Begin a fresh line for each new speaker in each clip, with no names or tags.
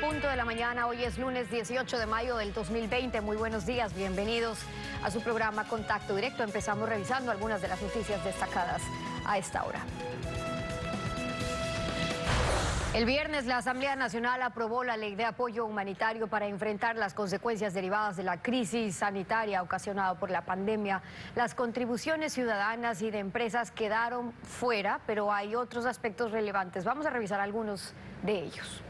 punto de la mañana. Hoy es lunes 18 de mayo del 2020. Muy buenos días, bienvenidos a su programa Contacto Directo. Empezamos revisando algunas de las noticias destacadas a esta hora. El viernes la Asamblea Nacional aprobó la Ley de Apoyo Humanitario para enfrentar las consecuencias derivadas de la crisis sanitaria ocasionada por la pandemia. Las contribuciones ciudadanas y de empresas quedaron fuera, pero hay otros aspectos relevantes. Vamos a revisar algunos de ellos.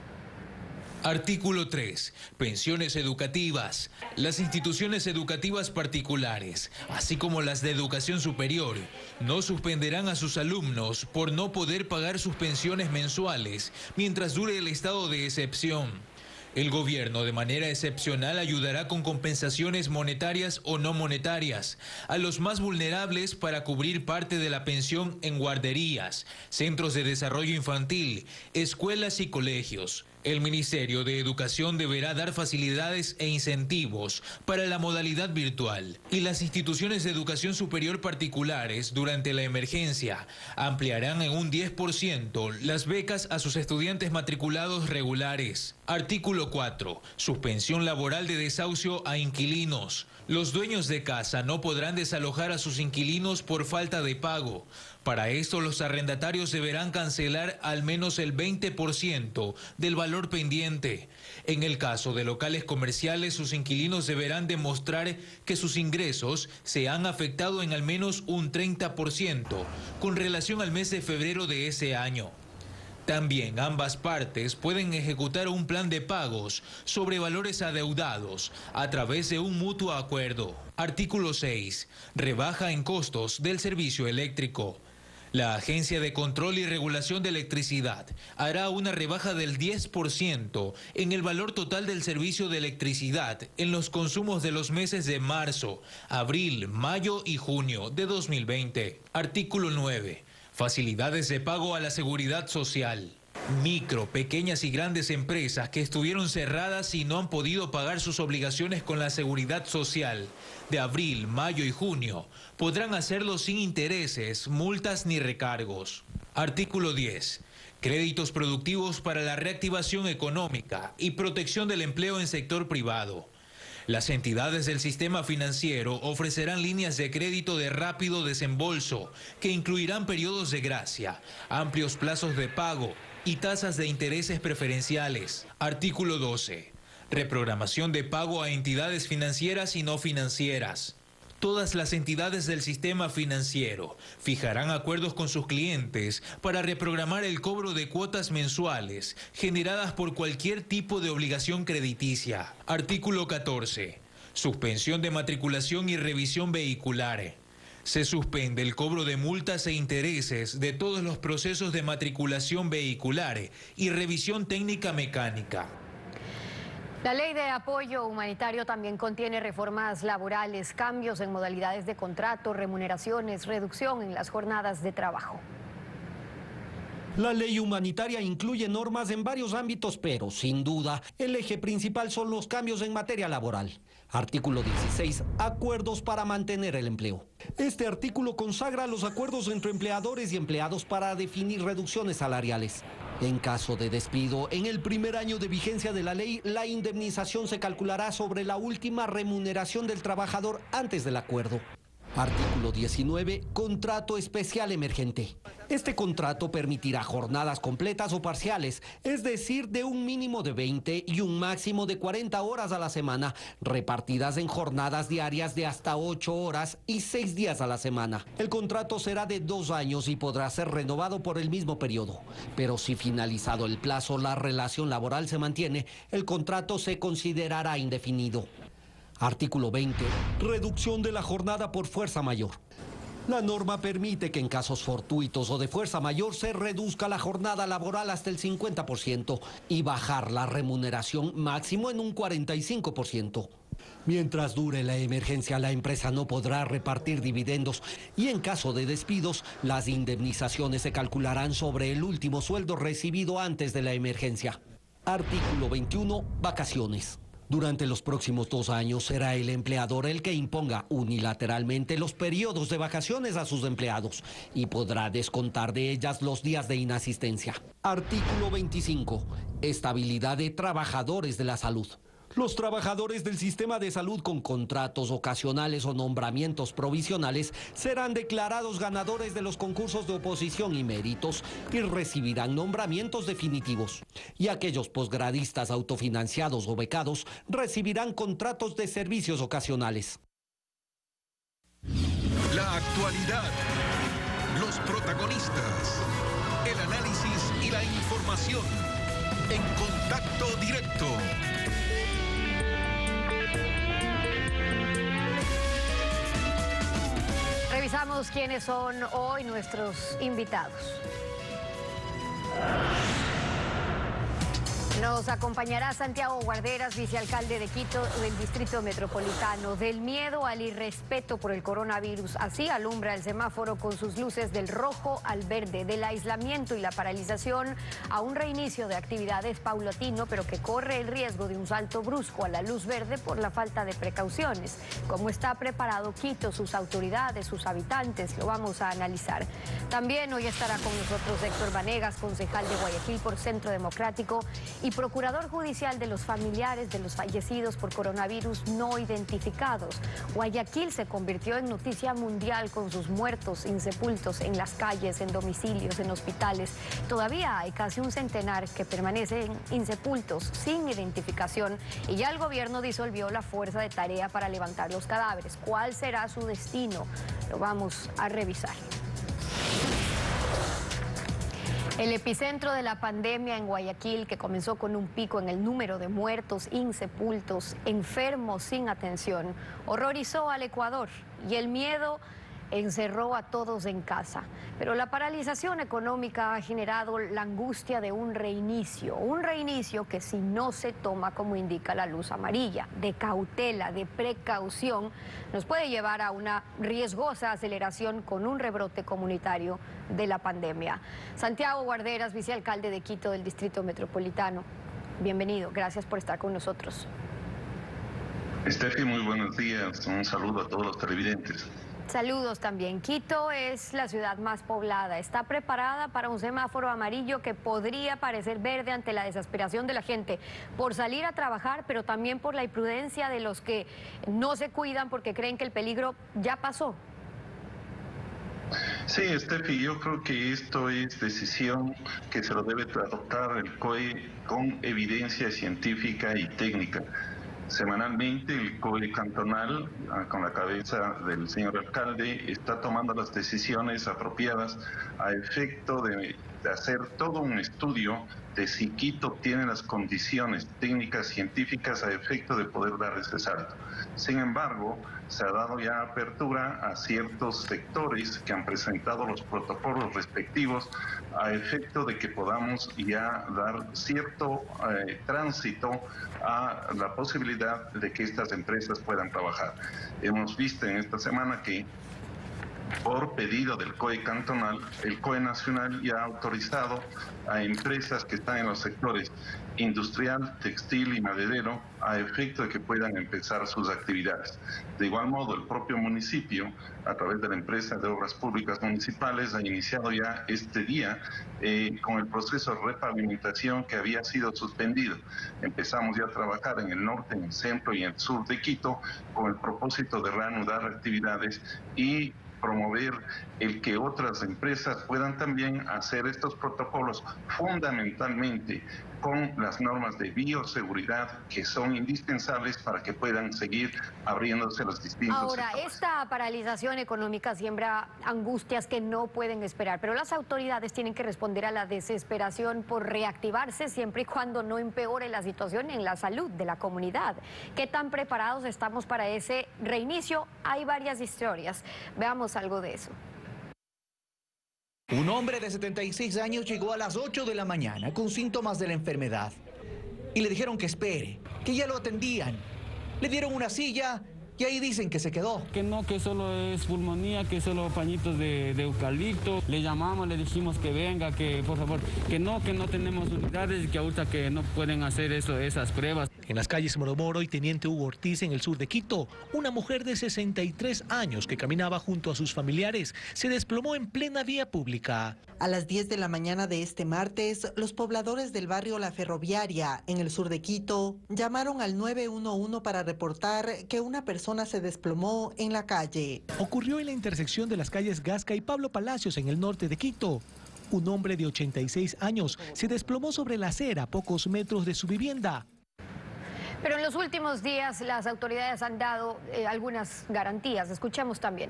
Artículo 3. Pensiones educativas. Las instituciones educativas particulares, así como las de educación superior, no suspenderán a sus alumnos por no poder pagar sus pensiones mensuales mientras dure el estado de excepción. El gobierno de manera excepcional ayudará con compensaciones monetarias o no monetarias a los más vulnerables para cubrir parte de la pensión en guarderías, centros de desarrollo infantil, escuelas y colegios. El Ministerio de Educación deberá dar facilidades e incentivos para la modalidad virtual y las instituciones de educación superior particulares durante la emergencia ampliarán en un 10% las becas a sus estudiantes matriculados regulares. Artículo 4. Suspensión laboral de desahucio a inquilinos. Los dueños de casa no podrán desalojar a sus inquilinos por falta de pago. Para esto, los arrendatarios deberán cancelar al menos el 20% del valor pendiente. En el caso de locales comerciales, sus inquilinos deberán demostrar que sus ingresos se han afectado en al menos un 30% con relación al mes de febrero de ese año. También ambas partes pueden ejecutar un plan de pagos sobre valores adeudados a través de un mutuo acuerdo. Artículo 6. Rebaja en costos del servicio eléctrico. La Agencia de Control y Regulación de Electricidad hará una rebaja del 10% en el valor total del servicio de electricidad en los consumos de los meses de marzo, abril, mayo y junio de 2020. Artículo 9. Facilidades de pago a la seguridad social. Micro, pequeñas y grandes empresas que estuvieron cerradas y no han podido pagar sus obligaciones con la seguridad social de abril, mayo y junio podrán hacerlo sin intereses, multas ni recargos. Artículo 10. Créditos productivos para la reactivación económica y protección del empleo en sector privado. Las entidades del sistema financiero ofrecerán líneas de crédito de rápido desembolso que incluirán periodos de gracia, amplios plazos de pago y tasas de intereses preferenciales. Artículo 12. Reprogramación de pago a entidades financieras y no financieras. Todas las entidades del sistema financiero fijarán acuerdos con sus clientes para reprogramar el cobro de cuotas mensuales generadas por cualquier tipo de obligación crediticia. Artículo 14. Suspensión de matriculación y revisión vehicular. Se suspende el cobro de multas e intereses de todos los procesos de matriculación vehicular y revisión técnica mecánica.
La Ley de Apoyo Humanitario también contiene reformas laborales, cambios en modalidades de contrato, remuneraciones, reducción en las jornadas de trabajo.
La ley humanitaria incluye normas en varios ámbitos, pero sin duda el eje principal son los cambios en materia laboral. Artículo 16. Acuerdos para mantener el empleo. Este artículo consagra los acuerdos entre empleadores y empleados para definir reducciones salariales. En caso de despido, en el primer año de vigencia de la ley, la indemnización se calculará sobre la última remuneración del trabajador antes del acuerdo. Artículo 19. Contrato especial emergente. Este contrato permitirá jornadas completas o parciales, es decir, de un mínimo de 20 y un máximo de 40 horas a la semana, repartidas en jornadas diarias de hasta 8 horas y 6 días a la semana. El contrato será de 2 años y podrá ser renovado por el mismo periodo. Pero si finalizado el plazo la relación laboral se mantiene, el contrato se considerará indefinido. Artículo 20. Reducción de la jornada por fuerza mayor. La norma permite que en casos fortuitos o de fuerza mayor se reduzca la jornada laboral hasta el 50% y bajar la remuneración máximo en un 45%. Mientras dure la emergencia, la empresa no podrá repartir dividendos y en caso de despidos, las indemnizaciones se calcularán sobre el último sueldo recibido antes de la emergencia. Artículo 21. Vacaciones. Durante los próximos 2 años será el empleador el que imponga unilateralmente los periodos de vacaciones a sus empleados y podrá descontar de ellas los días de inasistencia. Artículo 25. Estabilidad de trabajadores de la salud. Los trabajadores del sistema de salud con contratos ocasionales o nombramientos provisionales serán declarados ganadores de los concursos de oposición y méritos y recibirán nombramientos definitivos. Y aquellos posgradistas autofinanciados o becados recibirán contratos de servicios ocasionales.
La actualidad, los protagonistas, el análisis y la información en Contacto Directo.
Revisamos quiénes son hoy nuestros invitados. Nos acompañará Santiago Guarderas, vicealcalde de Quito del Distrito Metropolitano. Del miedo al irrespeto por el coronavirus, así alumbra el semáforo con sus luces del rojo al verde, del aislamiento y la paralización a un reinicio de actividades paulatino, pero que corre el riesgo de un salto brusco a la luz verde por la falta de precauciones. ¿Cómo está preparado Quito, sus autoridades, sus habitantes? Lo vamos a analizar. También hoy estará con nosotros Héctor Vanegas, concejal de Guayaquil por Centro Democrático y procurador judicial de los familiares de los fallecidos por coronavirus no identificados. Guayaquil se convirtió en noticia mundial con sus muertos insepultos en las calles, en domicilios, en hospitales. Todavía hay casi un centenar que permanecen insepultos, sin identificación, y ya el gobierno disolvió la fuerza de tarea para levantar los cadáveres. ¿Cuál será su destino? Lo vamos a revisar. El epicentro de la pandemia en Guayaquil, que comenzó con un pico en el número de muertos, insepultos, enfermos sin atención, horrorizó al Ecuador y el miedo encerró a todos en casa. Pero la paralización económica ha generado la angustia de un reinicio que si no se toma como indica la luz amarilla, de cautela, de precaución, nos puede llevar a una riesgosa aceleración con un rebrote comunitario de la pandemia. Santiago Guarderas, vicealcalde de Quito del Distrito Metropolitano, bienvenido, gracias por estar con nosotros.
Estefi, muy buenos días, un saludo a todos los televidentes.
Saludos también. Quito es la ciudad más poblada. ¿Está preparada para un semáforo amarillo que podría parecer verde ante la desesperación de la gente por salir a trabajar, pero también por la imprudencia de los que no se cuidan porque creen que el peligro ya pasó?
Sí, Estefi, yo creo que esto es decisión que se lo debe adoptar el COE con evidencia científica y técnica. Semanalmente el COE cantonal, con la cabeza del señor alcalde, está tomando las decisiones apropiadas a efecto de hacer todo un estudio de si Quito tiene las condiciones técnicas científicas a efecto de poder dar ese salto. Sin embargo, se ha dado ya apertura a ciertos sectores que han presentado los protocolos respectivos a efecto de que podamos ya dar cierto tránsito a la posibilidad de que estas empresas puedan trabajar. Hemos visto en esta semana que por pedido del COE cantonal, el COE nacional ya ha autorizado a empresas que están en los sectores industrial, textil y maderero a efecto de que puedan empezar sus actividades. De igual modo, el propio municipio, a través de la empresa de obras públicas municipales, ha iniciado ya este día con el proceso de repavimentación que había sido suspendido. Empezamos ya a trabajar en el norte, en el centro y en el sur de Quito con el propósito de reanudar actividades y promover el que otras empresas puedan también hacer estos protocolos fundamentalmente con las normas de bioseguridad que son indispensables para que puedan seguir abriéndose los distintos
Ahora,
sectores.
esta paralización económica siembra angustias que no pueden esperar, pero las autoridades tienen que responder a la desesperación por reactivarse siempre y cuando no empeore la situación en la salud de la comunidad. ¿Qué tan preparados estamos para ese reinicio? Hay varias historias. Veamos algo de eso.
Un hombre de 76 años llegó a las 8 de la mañana con síntomas de la enfermedad y le dijeron que espere, que ya lo atendían. Le dieron una silla y ahí dicen que se quedó.
Que no, que solo es pulmonía, que solo pañitos de eucalipto. Le llamamos, le dijimos que venga, que por favor, que no tenemos unidades y que ahorita que no pueden hacer esas pruebas.
En las calles Moromoro y Teniente Hugo Ortiz en el sur de Quito, una mujer de 63 años que caminaba junto a sus familiares se desplomó en plena vía pública.
A las 10 de la mañana de este martes, los pobladores del barrio La Ferroviaria, en el sur de Quito, llamaron al 911 para reportar que una persona se desplomó en la calle.
Ocurrió en la intersección de las calles Gasca y Pablo Palacios en el norte de Quito. Un hombre de 86 años se desplomó sobre la acera a pocos metros de su vivienda.
Pero en los últimos días las autoridades han dado algunas garantías. Escuchemos también.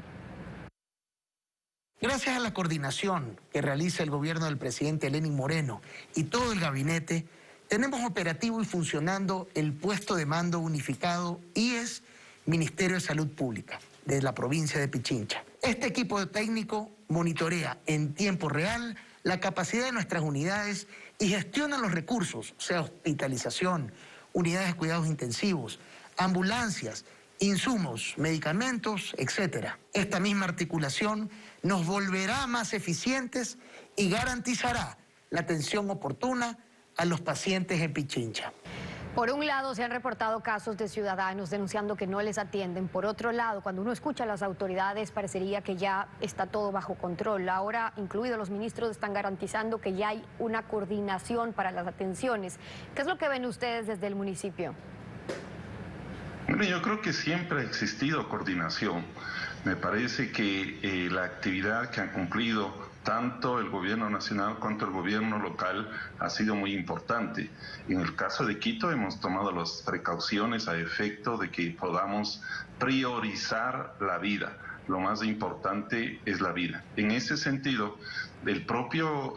Gracias a la coordinación que realiza el gobierno del presidente Lenín Moreno y todo el gabinete, tenemos operativo y funcionando el puesto de mando unificado IES, Ministerio de Salud Pública, de la provincia de Pichincha. Este equipo técnico monitorea en tiempo real la capacidad de nuestras unidades y gestiona los recursos, o sea, hospitalización, unidades de cuidados intensivos, ambulancias, insumos, medicamentos, etc. Esta misma articulación nos volverá más eficientes y garantizará la atención oportuna a los pacientes en Pichincha.
Por un lado, se han reportado casos de ciudadanos denunciando que no les atienden. Por otro lado, cuando uno escucha a las autoridades, parecería que ya está todo bajo control. Ahora, incluidos los ministros, están garantizando que ya hay una coordinación para las atenciones. ¿Qué es lo que ven ustedes desde el municipio?
Yo creo que siempre ha existido coordinación. Me parece que la actividad que han cumplido tanto el gobierno nacional cuanto el gobierno local ha sido muy importante. En el caso de Quito hemos tomado las precauciones a efecto de que podamos priorizar la vida. Lo más importante es la vida. En ese sentido, el propio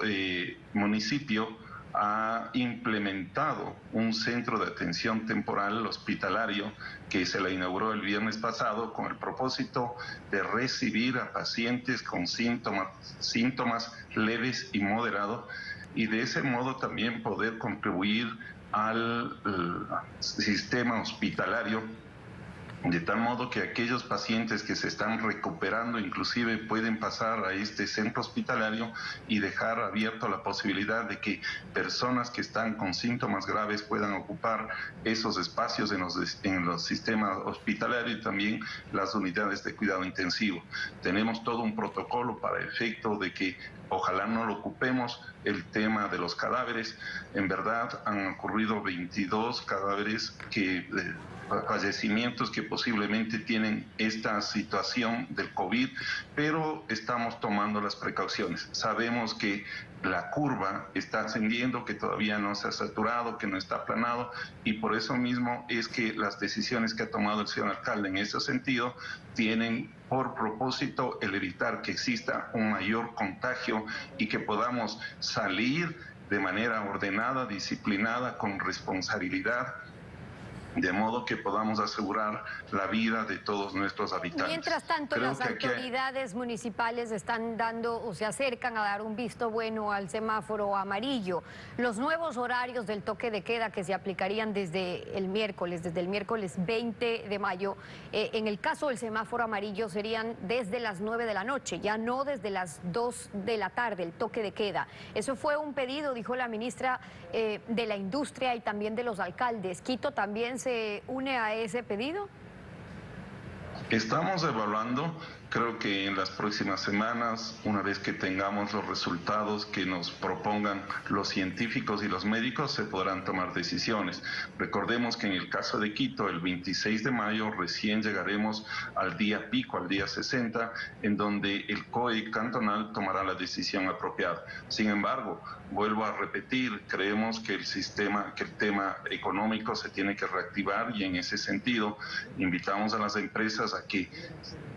municipio ha implementado un centro de atención temporal hospitalario que se le inauguró el viernes pasado con el propósito de recibir a pacientes con síntomas leves y moderados y de ese modo también poder contribuir al sistema hospitalario de tal modo que aquellos pacientes que se están recuperando inclusive pueden pasar a este centro hospitalario y dejar abierto la posibilidad de que personas que están con síntomas graves puedan ocupar esos espacios en los sistemas hospitalarios y también las unidades de cuidado intensivo. Tenemos todo un protocolo para efecto de que ojalá no lo ocupemos el tema de los cadáveres. En verdad han ocurrido 22 cadáveres fallecimientos que posiblemente tienen esta situación del COVID, pero estamos tomando las precauciones. Sabemos que la curva está ascendiendo, que todavía no se ha saturado, que no está aplanado, y por eso mismo es que las decisiones que ha tomado el señor alcalde en ese sentido tienen por propósito el evitar que exista un mayor contagio y que podamos salir de manera ordenada, disciplinada, con responsabilidad, de modo que podamos asegurar la vida de todos nuestros habitantes.
Mientras tanto, las autoridades municipales están dando o se acercan a dar un visto bueno al semáforo amarillo. Los nuevos horarios del toque de queda que se aplicarían desde el miércoles 20 de mayo, en el caso del semáforo amarillo serían desde las 9 de la noche, ya no desde las 2 de la tarde, el toque de queda. Eso fue un pedido, dijo la ministra de la Industria y también de los alcaldes. ¿Quito también se une a ese pedido?
Estamos evaluando, creo que en las próximas semanas, una vez que tengamos los resultados que nos propongan los científicos y los médicos, se podrán tomar decisiones. Recordemos que en el caso de Quito, el 26 de mayo, recién llegaremos al día pico, al día 60, en donde el COE cantonal tomará la decisión apropiada. Sin embargo, vuelvo a repetir, creemos que el tema económico se tiene que reactivar y en ese sentido invitamos a las empresas a que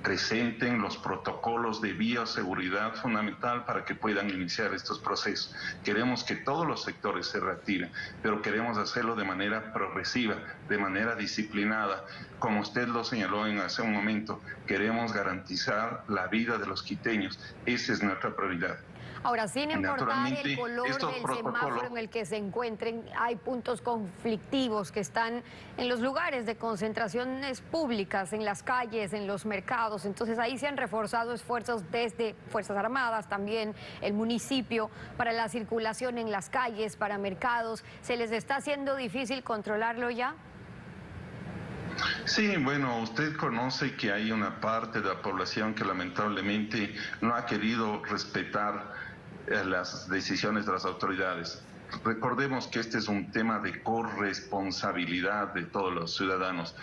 presenten los protocolos de bioseguridad fundamental para que puedan iniciar estos procesos. Queremos que todos los sectores se reactiven, pero queremos hacerlo de manera progresiva, de manera disciplinada. Como usted lo señaló hace un momento, queremos garantizar la vida de los quiteños. Esa es nuestra prioridad.
Ahora, sin importar el color del semáforo en el que se encuentren, hay puntos conflictivos que están en los lugares de concentraciones públicas, en las calles, en los mercados. Entonces ahí se han reforzado esfuerzos desde Fuerzas Armadas, también el municipio, para la circulación en las calles, para mercados. ¿Se les está haciendo difícil controlarlo ya?
Sí, bueno, usted conoce que hay una parte de la población que lamentablemente no ha querido respetar las decisiones de las autoridades. Recordemos que este es un tema de corresponsabilidad de todos los ciudadanos.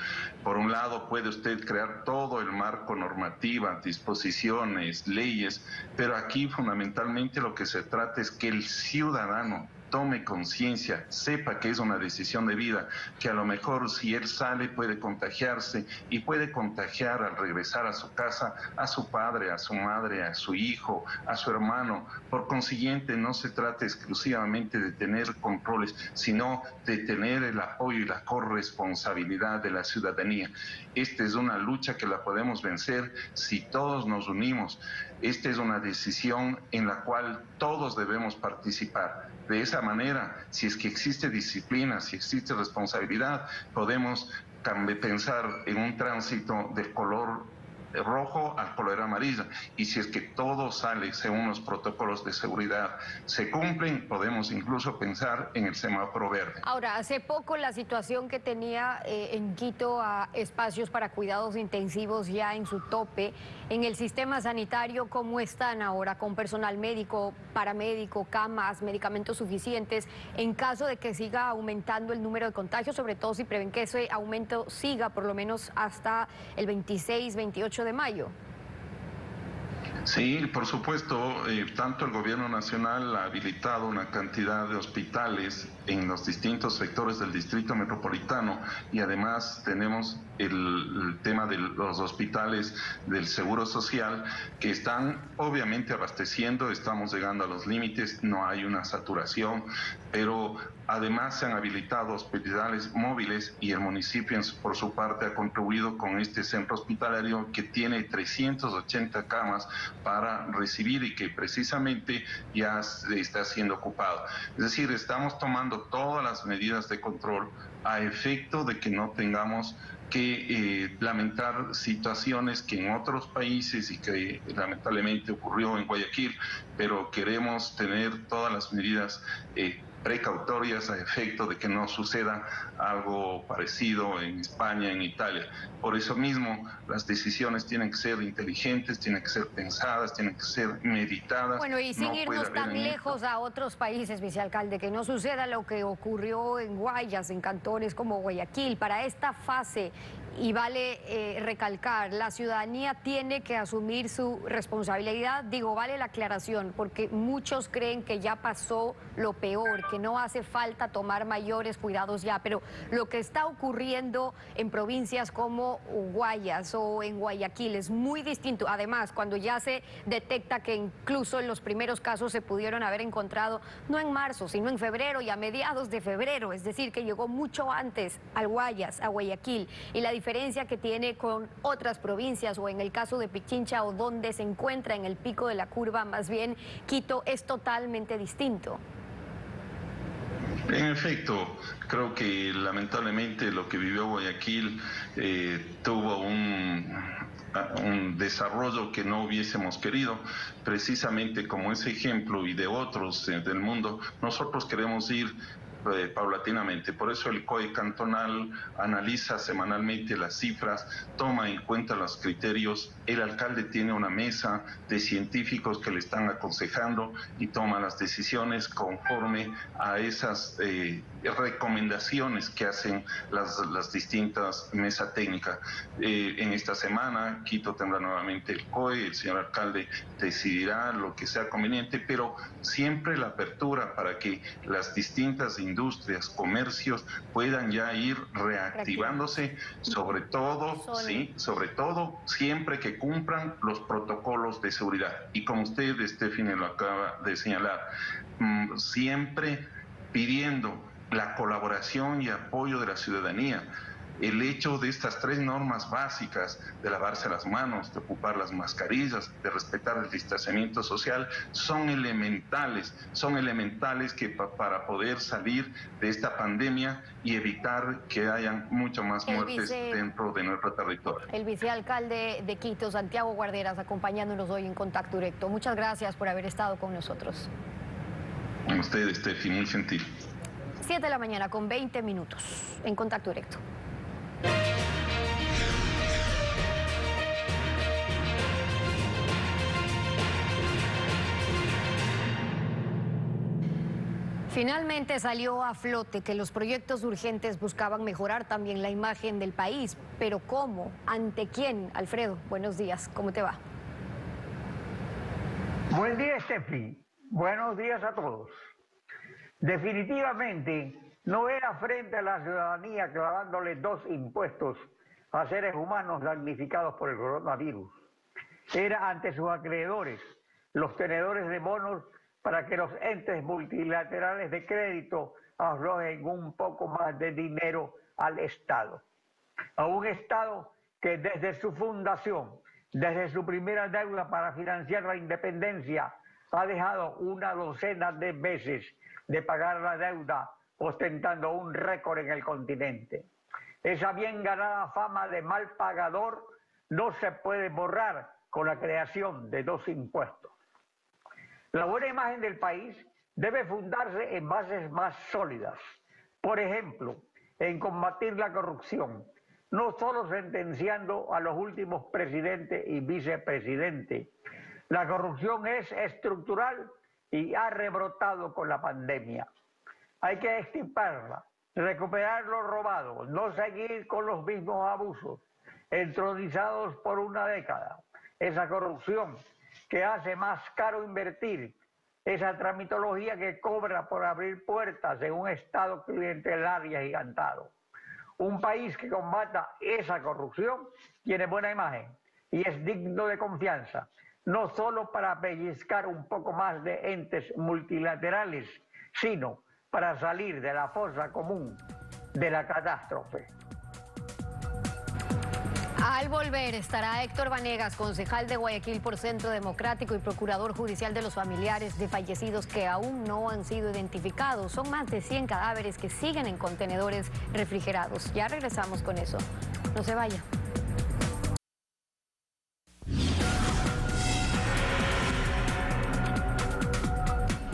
Por un lado, puede usted crear todo el marco normativo, disposiciones, leyes, pero aquí fundamentalmente lo que se trata es que el ciudadano tome conciencia, sepa que es una decisión de vida, que a lo mejor si él sale puede contagiarse y puede contagiar al regresar a su casa a su padre, a su madre, a su hijo, a su hermano. Por consiguiente, no se trata exclusivamente de tener controles, sino de tener el apoyo y la corresponsabilidad de la ciudadanía. Esta es una lucha que la podemos vencer si todos nos unimos. Esta es una decisión en la cual todos debemos participar. De esa manera, si es que existe disciplina, si existe responsabilidad, podemos pensar en un tránsito del color rojo al color amarillo, y si es que todo sale según los protocolos de seguridad se cumplen, podemos incluso pensar en el semáforo verde.
Ahora, hace poco la situación que tenía en Quito a espacios para cuidados intensivos ya en su tope, en el sistema sanitario, ¿cómo están ahora con personal médico, paramédico, camas, medicamentos suficientes, en caso de que siga aumentando el número de contagios, sobre todo si prevén que ese aumento siga por lo menos hasta el 26, 28 de mayo?
Sí, por supuesto, tanto el gobierno nacional ha habilitado una cantidad de hospitales en los distintos sectores del distrito metropolitano, y además tenemos el tema de los hospitales del Seguro Social que están obviamente abasteciendo. Estamos llegando a los límites, no hay una saturación, pero además se han habilitado hospitales móviles, y el municipio por su parte ha contribuido con este centro hospitalario que tiene 380 camas para recibir y que precisamente ya está siendo ocupado. Es decir, estamos tomando todas las medidas de control a efecto de que no tengamos que lamentar situaciones que en otros países y que lamentablemente ocurrió en Guayaquil, pero queremos tener todas las medidas precautorias a efecto de que no suceda algo parecido en España, en Italia. Por eso mismo, las decisiones tienen que ser inteligentes, tienen que ser pensadas, tienen que ser meditadas.
Bueno, y sin irnos tan lejos a otros países, vicealcalde, que no suceda lo que ocurrió en Guayas, en cantones como Guayaquil. Para esta fase, y vale recalcar, la ciudadanía tiene que asumir su responsabilidad. Digo, vale la aclaración, porque muchos creen que ya pasó lo peor, que no hace falta tomar mayores cuidados ya, pero lo que está ocurriendo en provincias como Guayas o en Guayaquil es muy distinto. Además, cuando ya se detecta que incluso en los primeros casos se pudieron haber encontrado no en marzo, sino en febrero y a mediados de febrero, es decir, que llegó mucho antes al Guayas, a Guayaquil, y la diferencia que tiene con otras provincias, o en el caso de Pichincha, o donde se encuentra en el pico de la curva, más bien Quito, es totalmente distinto.
En efecto, creo que lamentablemente lo que vivió Guayaquil tuvo un desarrollo que no hubiésemos querido. Precisamente como ese ejemplo y de otros del mundo, nosotros queremos ir paulatinamente. Por eso el COE cantonal analiza semanalmente las cifras, toma en cuenta los criterios. El alcalde tiene una mesa de científicos que le están aconsejando y toma las decisiones conforme a esas recomendaciones que hacen las distintas mesas técnicas. En esta semana Quito tendrá nuevamente el COE, el señor alcalde decidirá lo que sea conveniente, pero siempre la apertura para que las distintas industrias, comercios puedan ya ir reactivándose, sobre todo siempre que cumplan los protocolos de seguridad. Y como usted, Stephanie, lo acaba de señalar, siempre pidiendo la colaboración y apoyo de la ciudadanía. El hecho de estas 3 normas básicas, de lavarse las manos, de ocupar las mascarillas, de respetar el distanciamiento social, son elementales que para poder salir de esta pandemia y evitar que hayan muchas más muertes dentro de nuestro territorio.
El vicealcalde de Quito, Santiago Guarderas, acompañándonos hoy en Contacto Directo. Muchas gracias por haber estado con nosotros.
A usted, Steffi, muy gentil.
7 de la mañana con 20 minutos en Contacto Directo. Finalmente salió a flote que los proyectos urgentes buscaban mejorar también la imagen del país. ¿Pero cómo? ¿Ante quién? Alfredo, buenos días. ¿Cómo te va?
Buen día, Steffi. Buenos días a todos. Definitivamente no era frente a la ciudadanía clavándole 2 impuestos a seres humanos damnificados por el coronavirus. Era ante sus acreedores, los tenedores de bonos, para que los entes multilaterales de crédito aflojen un poco más de dinero al Estado. A un Estado que desde su fundación, desde su primera deuda para financiar la independencia, ha dejado una docena de veces de pagar la deuda, ostentando un récord en el continente. Esa bien ganada fama de mal pagador no se puede borrar con la creación de 2 impuestos. La buena imagen del país debe fundarse en bases más sólidas. Por ejemplo, en combatir la corrupción, no solo sentenciando a los últimos presidentes y vicepresidentes. La corrupción es estructural y ha rebrotado con la pandemia. Hay que extirparla, recuperar lo robado, no seguir con los mismos abusos entronizados por una década. Esa corrupción que hace más caro invertir, esa tramitología que cobra por abrir puertas en un estado clientelar y agigantado. Un país que combata esa corrupción tiene buena imagen y es digno de confianza, no solo para pellizcar un poco más de entes multilaterales, sino para salir de la fosa común de la catástrofe.
Al volver estará Héctor Vanegas, concejal de Guayaquil por Centro Democrático y procurador judicial de los familiares de fallecidos que aún no han sido identificados. Son más de 100 cadáveres que siguen en contenedores refrigerados. Ya regresamos con eso. No se vaya.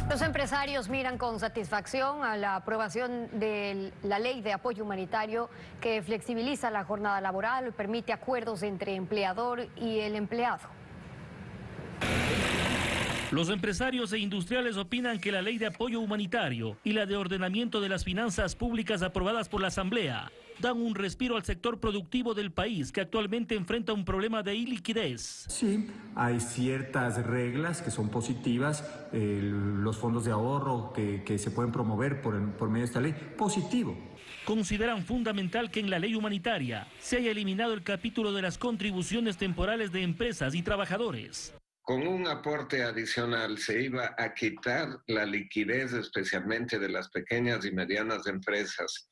Los empresarios miran con satisfacción a la aprobación de la ley de apoyo humanitario que flexibiliza la jornada laboral y permite acuerdos entre empleador y el empleado.
Los empresarios e industriales opinan que la ley de apoyo humanitario y la de ordenamiento de las finanzas públicas aprobadas por la Asamblea dan un respiro al sector productivo del país que actualmente enfrenta un problema de iliquidez.
Sí, hay ciertas reglas que son positivas, los fondos de ahorro que se pueden promover por medio de esta ley, positivo.
Consideran fundamental que en la ley humanitaria se haya eliminado el capítulo de las contribuciones temporales de empresas y trabajadores.
Con un aporte adicional se iba a quitar la liquidez especialmente de las pequeñas y medianas empresas.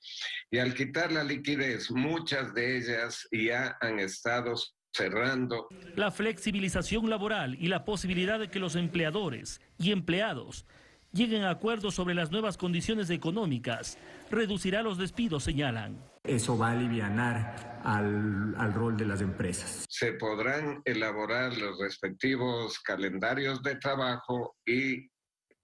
Y al quitar la liquidez, muchas de ellas ya han estado cerrando.
La flexibilización laboral y la posibilidad de que los empleadores y empleados lleguen a acuerdos sobre las nuevas condiciones económicas reducirá los despidos, señalan.
Eso va a alivianar al rol de las empresas.
Se podrán elaborar los respectivos calendarios de trabajo y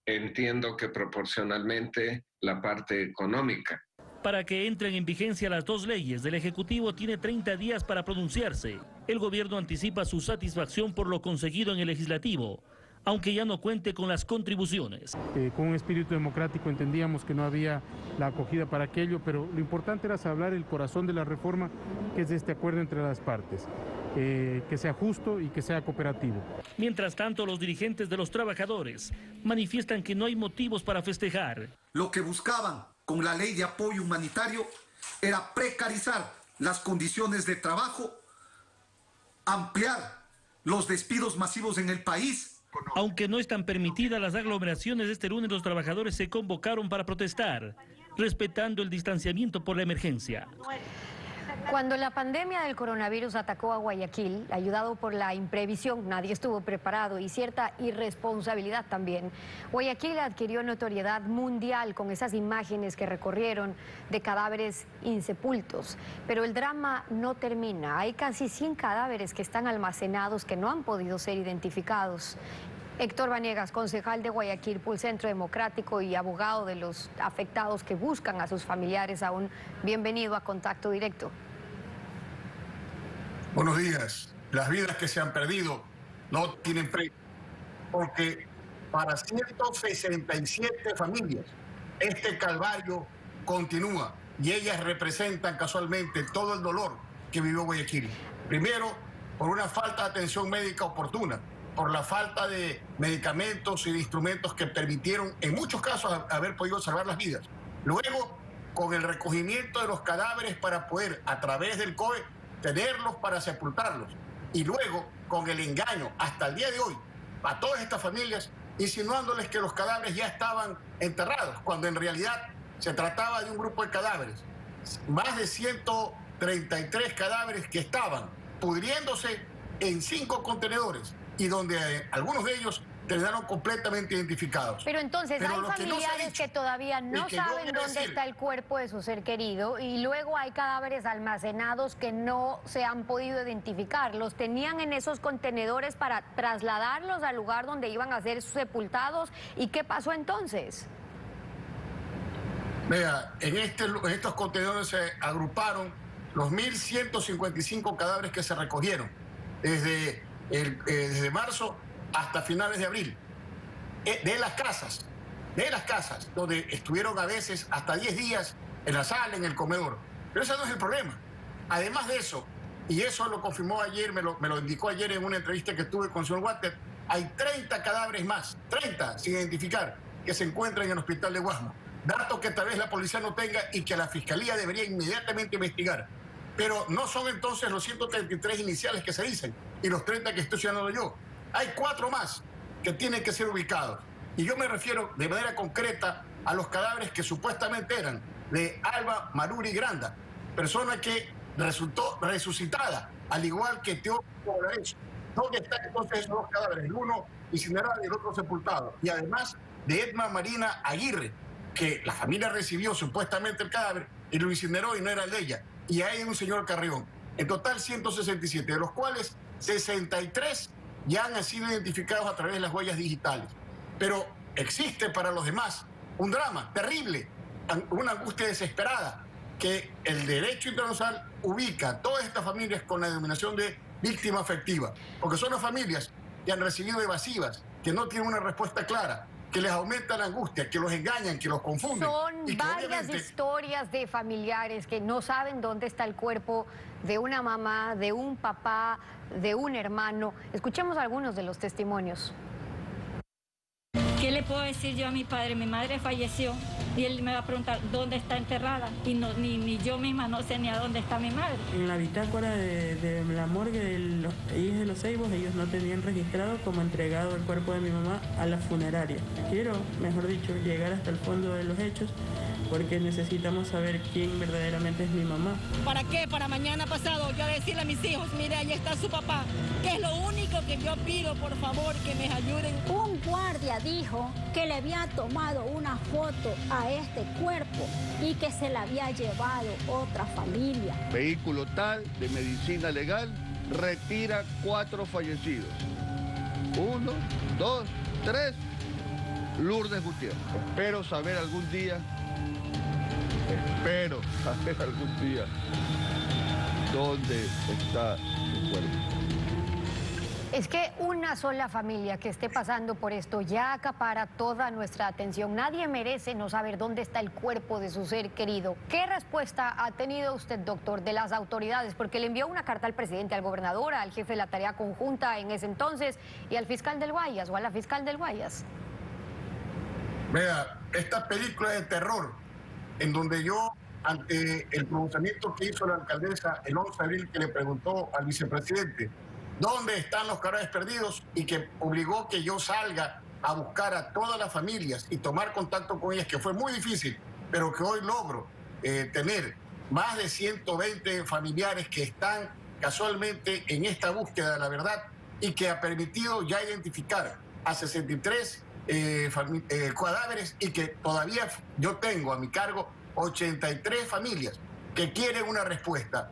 entiendo que proporcionalmente la parte económica.
Para que entren en vigencia las 2 leyes, el Ejecutivo tiene 30 días para pronunciarse. El gobierno anticipa su satisfacción por lo conseguido en el Legislativo, aunque ya no cuente con las contribuciones.
Con un espíritu democrático entendíamos que no había la acogida para aquello, pero lo importante era saber el corazón de la reforma, que es este acuerdo entre las partes, que sea justo y que sea cooperativo.
Mientras tanto, los dirigentes de los trabajadores manifiestan que no hay motivos para festejar.
Lo que buscaban con la ley de apoyo humanitario era precarizar las condiciones de trabajo, ampliar los despidos masivos en el país.
Aunque no están permitidas las aglomeraciones, este lunes los trabajadores se convocaron para protestar, respetando el distanciamiento por la emergencia.
Cuando la pandemia del coronavirus atacó a Guayaquil, ayudado por la imprevisión, nadie estuvo preparado y cierta irresponsabilidad también. Guayaquil adquirió notoriedad mundial con esas imágenes que recorrieron de cadáveres insepultos. Pero el drama no termina. Hay casi 100 cadáveres que están almacenados que no han podido ser identificados. Héctor Vanegas, concejal de Guayaquil por Centro Democrático y abogado de los afectados que buscan a sus familiares aún. Bienvenido a Contacto Directo.
Buenos días. Las vidas que se han perdido no tienen precio, porque para 167 familias este calvario continúa y ellas representan casualmente todo el dolor que vivió Guayaquil. Primero, por una falta de atención médica oportuna, por la falta de medicamentos y de instrumentos que permitieron, en muchos casos, haber podido salvar las vidas. Luego, con el recogimiento de los cadáveres para poder, a través del COE, tenerlos para sepultarlos. Y luego, con el engaño, hasta el día de hoy, a todas estas familias, insinuándoles que los cadáveres ya estaban enterrados, cuando en realidad se trataba de un grupo de cadáveres. Más de 133 cadáveres que estaban pudriéndose en 5 contenedores y donde algunos de ellos terminaron completamente identificados.
Pero entonces hay familiares que todavía no saben dónde está el cuerpo de su ser querido y luego hay cadáveres almacenados que no se han podido identificar. ¿Los tenían en esos contenedores para trasladarlos al lugar donde iban a ser sepultados? ¿Y qué pasó entonces?
Vea, en estos contenedores se agruparon los 1.155 cadáveres que se recogieron desde marzo hasta finales de abril, de las casas, donde estuvieron a veces hasta 10 días en la sala, en el comedor. Pero ese no es el problema. Además de eso, y eso lo confirmó ayer, me lo indicó ayer en una entrevista que tuve con el señor Walter, hay 30 cadáveres más, 30 sin identificar, que se encuentran en el hospital de Guasmo. Datos que tal vez la policía no tenga y que la fiscalía debería inmediatamente investigar. Pero no son entonces los 133 iniciales que se dicen y los 30 que estoy señalando yo. Hay 4 más que tienen que ser ubicados. Y yo me refiero de manera concreta a los cadáveres que supuestamente eran de Alba Maruri Granda, persona que resultó resucitada, al igual que Teófilo Bolareso. ¿Dónde están entonces esos 2 cadáveres? El uno incinerado y el otro sepultado. Y además de Edma Marina Aguirre, que la familia recibió supuestamente el cadáver y lo incineró y no era el de ella. Y hay un señor Carrión. En total 167, de los cuales 63 ya han sido identificados a través de las huellas digitales. Pero existe para los demás un drama terrible, una angustia desesperada, que el derecho internacional ubica a todas estas familias con la denominación de víctima afectiva, porque son las familias que han recibido evasivas, que no tienen una respuesta clara, que les aumenta la angustia, que los engañan, que los confunden.
Son varias historias de familiares que no saben dónde está el cuerpo de una mamá, de un papá, de un hermano. Escuchemos algunos de los testimonios.
¿Qué le puedo decir yo a mi padre? Mi madre falleció y él me va a preguntar dónde está enterrada y ni yo misma no sé ni a dónde está mi madre.
En la bitácora de la morgue de los IES de Los Ceibos, ellos no tenían registrado como entregado el cuerpo de mi mamá a la funeraria. Quiero, mejor dicho, llegar hasta el fondo de los hechos porque necesitamos saber quién verdaderamente es mi mamá.
¿Para qué? Para mañana pasado yo decirle a mis hijos, mire, ahí está su papá, que es lo único que yo pido, por favor, que me ayuden.
Un guardia dijo que le había tomado una foto a este cuerpo y que se la había llevado otra familia.
Vehículo tal de medicina legal retira 4 fallecidos. 1, 2, 3, Lourdes Gutiérrez. Espero saber algún día dónde está su cuerpo.
Es que una sola familia que esté pasando por esto ya acapara toda nuestra atención. Nadie merece no saber dónde está el cuerpo de su ser querido. ¿Qué respuesta ha tenido usted, doctor, de las autoridades? Porque le envió una carta al presidente, al gobernador, al jefe de la tarea conjunta en ese entonces y al fiscal del Guayas o a la fiscal del Guayas.
Vea, esta película de terror en donde yo, ante el pronunciamiento que hizo la alcaldesa el 11 de abril, que le preguntó al vicepresidente dónde están los cadáveres perdidos y que obligó que yo salga a buscar a todas las familias y tomar contacto con ellas, que fue muy difícil, pero que hoy logro tener más de 120 familiares que están casualmente en esta búsqueda de la verdad y que ha permitido ya identificar a 63 cadáveres y que todavía yo tengo a mi cargo 83 familias que quieren una respuesta.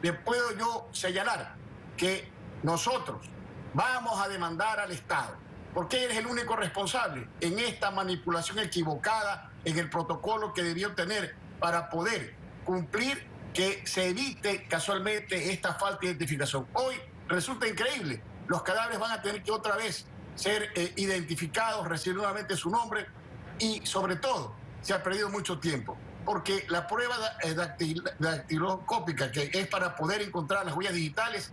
Le puedo yo señalar que nosotros vamos a demandar al Estado porque él es el único responsable en esta manipulación equivocada en el protocolo que debió tener para poder cumplir que se evite casualmente esta falta de identificación. Hoy resulta increíble, los cadáveres van a tener que otra vez ser identificados, recibir nuevamente su nombre y sobre todo se ha perdido mucho tiempo, porque la prueba dactiloscópica, que es para poder encontrar las huellas digitales,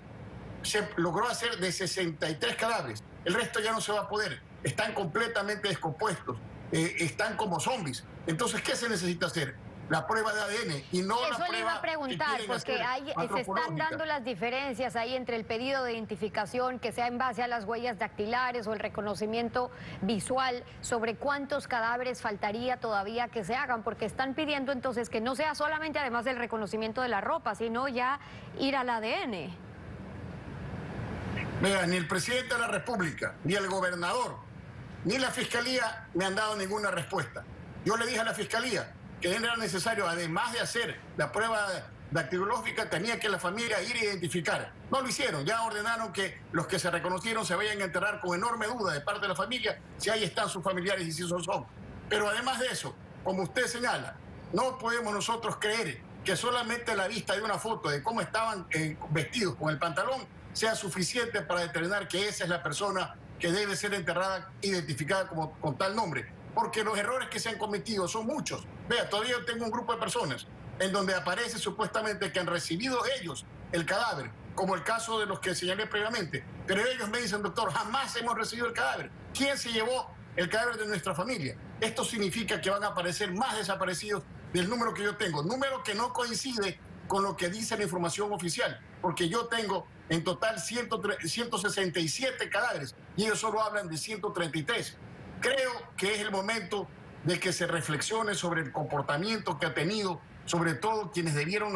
se logró hacer de 63 cadáveres. El resto ya no se va a poder. Están completamente descompuestos, están como zombies. Entonces, ¿qué se necesita hacer? La prueba de ADN y no la prueba.
Eso le iba a preguntar, porque se están dando las diferencias ahí entre el pedido de identificación que sea en base a las huellas dactilares o el reconocimiento visual, sobre cuántos cadáveres faltaría todavía que se hagan, porque están pidiendo entonces que no sea solamente además del reconocimiento de la ropa, sino ya ir al ADN.
Mira, ni el presidente de la República, ni el gobernador, ni la Fiscalía me han dado ninguna respuesta. Yo le dije a la Fiscalía que era necesario, además de hacer la prueba dactilológica, tenía que la familia ir a identificar. No lo hicieron, ya ordenaron que los que se reconocieron se vayan a enterar con enorme duda de parte de la familia si ahí están sus familiares y si son. Pero además de eso, como usted señala, no podemos nosotros creer que solamente la vista de una foto de cómo estaban vestidos con el pantalón sea suficiente para determinar que esa es la persona que debe ser enterrada, identificada con tal nombre. Porque los errores que se han cometido son muchos. Vea, todavía yo tengo un grupo de personas en donde aparece supuestamente que han recibido ellos el cadáver, como el caso de los que señalé previamente. Pero ellos me dicen, doctor, jamás hemos recibido el cadáver. ¿Quién se llevó el cadáver de nuestra familia? Esto significa que van a aparecer más desaparecidos del número que yo tengo. Número que no coincide con lo que dice la información oficial, porque yo tengo en total 167 cadáveres y ellos solo hablan de 133. Creo que es el momento de que se reflexione sobre el comportamiento que ha tenido, sobre todo quienes debieron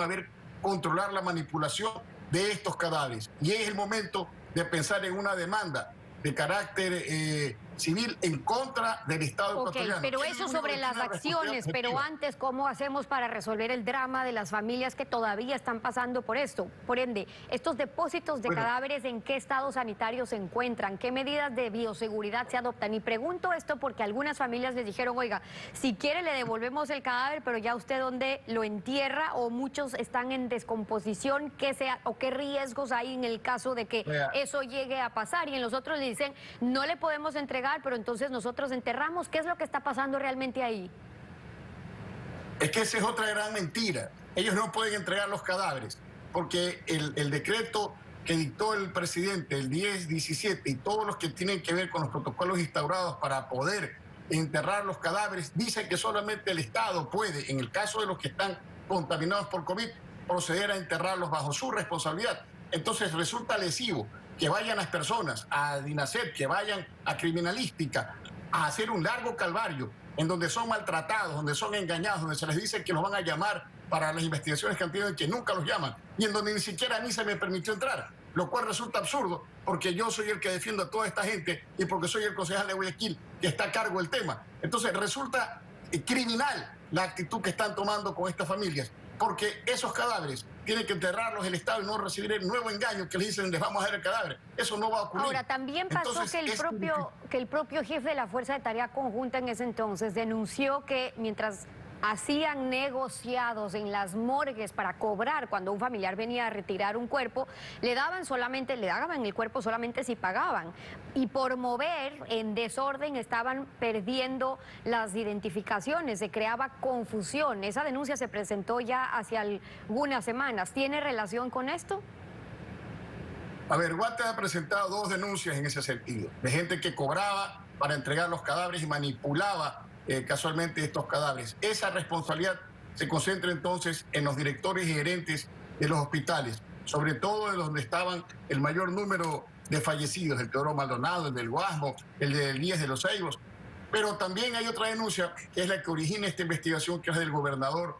controlar la manipulación de estos cadáveres. Y es el momento de pensar en una demanda de carácter civil en contra del Estado ecuatoriano.
Pero eso sobre las acciones, pero antes, ¿cómo hacemos para resolver el drama de las familias que todavía están pasando por esto? Por ende, estos depósitos de cadáveres, ¿en qué estado sanitario se encuentran? ¿Qué medidas de bioseguridad se adoptan? Y pregunto esto porque algunas familias les dijeron, oiga, si quiere le devolvemos el cadáver, pero ya usted dónde lo entierra, o muchos están en descomposición, ¿qué riesgos hay en el caso de que eso llegue a pasar? Y en los otros le dicen, no le podemos entregar, pero entonces nosotros enterramos. ¿Qué es lo que está pasando realmente ahí?
Es que esa es otra gran mentira. Ellos no pueden entregar los cadáveres porque el decreto que dictó el presidente, el 10-17, y todos los que tienen que ver con los protocolos instaurados para poder enterrar los cadáveres, dicen que solamente el Estado puede, en el caso de los que están contaminados por COVID, proceder a enterrarlos bajo su responsabilidad. Entonces resulta lesivo que vayan las personas a DINASEP, que vayan a criminalística, a hacer un largo calvario en donde son maltratados, donde son engañados, donde se les dice que los van a llamar para las investigaciones que han tenido y que nunca los llaman, y en donde ni siquiera a mí se me permitió entrar, lo cual resulta absurdo porque yo soy el que defiendo a toda esta gente y porque soy el concejal de Guayaquil que está a cargo del tema. Entonces resulta criminal la actitud que están tomando con estas familias, porque esos cadáveres tienen que enterrarlos el Estado y no recibir el nuevo engaño que les dicen les vamos a dar el cadáver. Eso no va a ocurrir.
Ahora, también pasó entonces, que el propio jefe de la Fuerza de Tarea Conjunta en ese entonces denunció que mientras hacían negociados en las morgues para cobrar cuando un familiar venía a retirar un cuerpo, le daban el cuerpo solamente si pagaban, y por mover en desorden estaban perdiendo las identificaciones, se creaba confusión. Esa denuncia se presentó ya hace algunas semanas. ¿Tiene relación con esto?
A ver, Guate ha presentado 2 denuncias en ese sentido, de gente que cobraba para entregar los cadáveres y manipulaba casualmente estos cadáveres. Esa responsabilidad se concentra entonces en los directores y gerentes de los hospitales, sobre todo de donde estaban el mayor número de fallecidos, el Teodoro Maldonado, el del Guasmo, el del 10 de los Ceibos. Pero también hay otra denuncia, que es la que origina esta investigación, que es del gobernador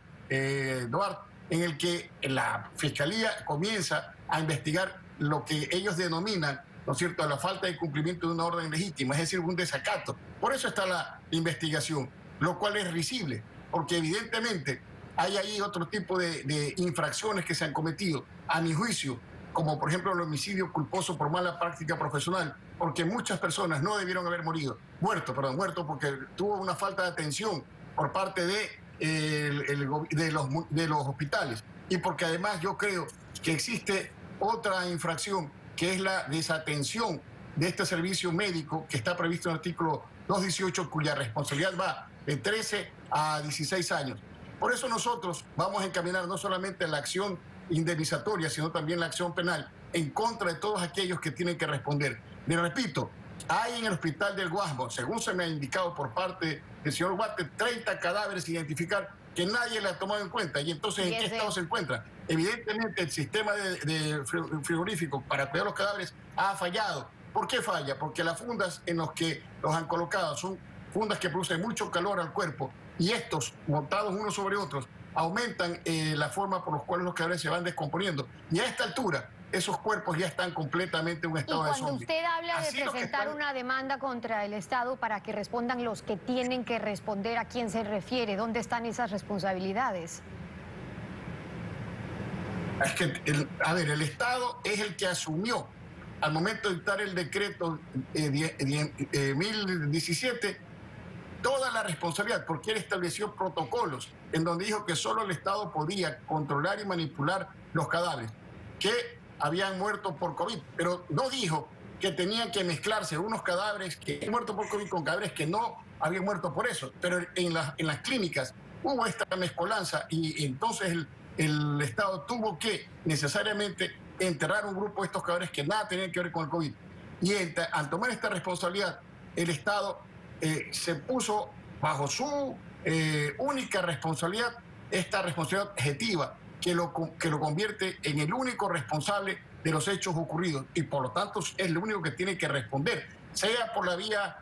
Duarte, en el que la Fiscalía comienza a investigar lo que ellos denominan, ¿no es cierto?, la falta de cumplimiento de una orden legítima, es decir, un desacato. Por eso está la investigación, lo cual es risible, porque evidentemente hay ahí otro tipo de infracciones que se han cometido, a mi juicio, como por ejemplo el homicidio culposo por mala práctica profesional, porque muchas personas no debieron haber muerto porque tuvo una falta de atención por parte de los hospitales, y porque además yo creo que existe otra infracción, que es la desatención de este servicio médico que está previsto en el artículo 218, cuya responsabilidad va de 13 a 16 años. Por eso nosotros vamos a encaminar no solamente la acción indemnizatoria, sino también la acción penal en contra de todos aquellos que tienen que responder. Le repito, hay en el hospital del Guasmo, según se me ha indicado por parte del señor Huarte, 30 cadáveres a identificar que nadie le ha tomado en cuenta. Y entonces, ¿en qué estado se encuentran? Evidentemente, el sistema de frigorífico para cuidar los cadáveres ha fallado. ¿Por qué falla? Porque las fundas en las que los han colocado son fundas que producen mucho calor al cuerpo y estos, montados unos sobre otros, aumentan la forma por la cual los cadáveres se van descomponiendo. Y a esta altura, esos cuerpos ya están completamente en un estado de zombie.
Y cuando usted habla de presentar una demanda contra el Estado para que respondan los que tienen que responder, ¿a quién se refiere? ¿Dónde están esas responsabilidades?
Es que, el Estado es el que asumió al momento de dictar el decreto 1017 toda la responsabilidad, porque él estableció protocolos en donde dijo que solo el Estado podía controlar y manipular los cadáveres que habían muerto por COVID, pero no dijo que tenían que mezclarse unos cadáveres que han muerto por COVID con cadáveres que no habían muerto por eso. Pero en las clínicas hubo esta mezcolanza y entonces el Estado tuvo que necesariamente enterrar un grupo de estos cadáveres que nada tenían que ver con el COVID. Y al tomar esta responsabilidad, el Estado se puso bajo su única responsabilidad, esta responsabilidad objetiva, que lo convierte en el único responsable de los hechos ocurridos y por lo tanto es el único que tiene que responder, sea por la vía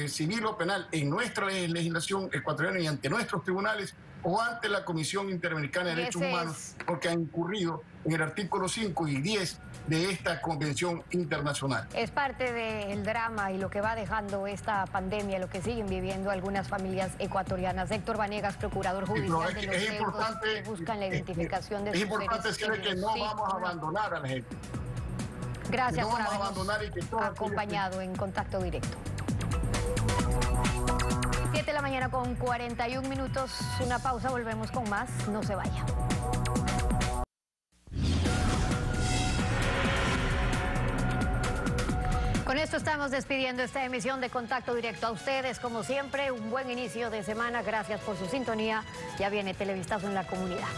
civil o penal en nuestra legislación ecuatoriana y ante nuestros tribunales o ante la Comisión Interamericana de Derechos Humanos, porque han incurrido en el artículo 5 y 10 de esta Convención Internacional.
Es parte del drama y lo que va dejando esta pandemia, lo que siguen viviendo algunas familias ecuatorianas. Héctor Vanegas, procurador judicial de los deudos, que buscan la identificación de sus seres queridos.
Es importante decir que no vamos a abandonar a la gente.
Gracias por habernos acompañado en Contacto Directo. 7 de la mañana con 41 minutos. Una pausa, volvemos con más. No se vaya. Con esto estamos despidiendo esta emisión de Contacto Directo. A ustedes, como siempre, un buen inicio de semana. Gracias por su sintonía. Ya viene Televistazo en la Comunidad.